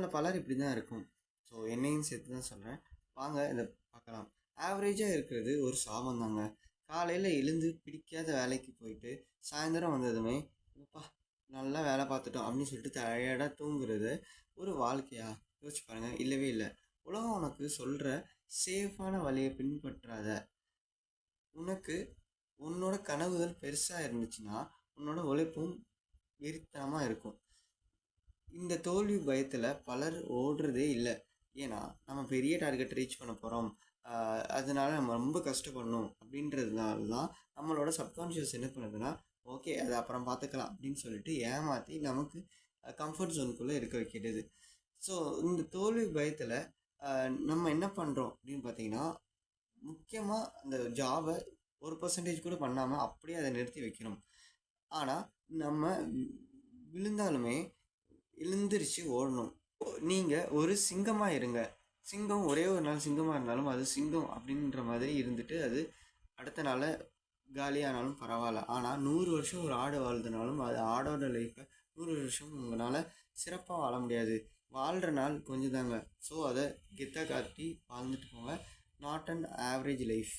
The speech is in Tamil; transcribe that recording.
நம்மள பலர் இப்படி தான் இருக்கும். ஸோ என்னையும் சேர்த்து தான் சொல்கிறேன். வாங்க இதை பார்க்கலாம். ஆவரேஜாக இருக்கிறது ஒரு சாபம் தாங்க. காலையில் எழுந்து பிடிக்காத வேலைக்கு போயிட்டு சாயந்தரம் வந்ததுமே அப்பா நல்லா வேலை பார்த்துட்டோம் அப்படின்னு சொல்லிட்டு டயர்டாக தூங்குறது ஒரு வாழ்க்கையா? யோசிச்சு பாருங்கள். இல்லவே இல்லை. உலகம் உனக்கு சொல்கிற சேஃபான வழியை பின்பற்றாத. உனக்கு உன்னோட கனவுகள் பெருசாக இருந்துச்சுன்னா உன்னோட உழைப்பும் வெறித்தனமாக இருக்கும். இந்த தோல்வி பயத்தில் பலர் ஓடுறதே இல்லை. ஏன்னா நம்ம பெரிய டார்கெட் ரீச் பண்ண போகிறோம், அதனால நம்ம ரொம்ப கஷ்டப்படணும் அப்படின்றதுனால தான் நம்மளோட சப்கான்ஷியஸ் என்ன பண்ணுதுன்னா, ஓகே அது அப்புறம் பார்த்துக்கலாம் அப்படின்னு சொல்லிட்டு ஏமாற்றி நமக்கு கம்ஃபர்ட் ஜோனுக்குள்ளே இருக்க வைக்கிறது. ஸோ இந்த தோல்வி பயத்தில் நம்ம என்ன பண்ணுறோம் அப்படின்னு பார்த்தீங்கன்னா, முக்கியமாக அந்த ஜாபை 1% கூட பண்ணாமல் அப்படியே அதை நிறுத்தி வைக்கிறோம். ஆனால் நம்ம விழுந்தாலுமே எழுந்திரிச்சு ஓடணும். நீங்கள் ஒரு சிங்கமாக இருங்க. சிங்கம் ஒரே ஒரு நாள் சிங்கமாக இருந்தாலும் அது சிங்கம் அப்படின்ற மாதிரி இருந்துட்டு அது அடுத்த நாள் காலியானாலும் பரவாயில்ல. ஆனால் 100 வருஷம் ஒரு ஆடு வாழ்ந்தனாலும் அது ஆடோட லைஃப்பை 100 வருஷம் உங்களால் சிறப்பாக வாழ முடியாது. வாழ்கிற நாள் கொஞ்சம் தாங்க. ஸோ அதை கெத்தாக காட்டி வாழ்ந்துட்டு போங்க. Not an average life.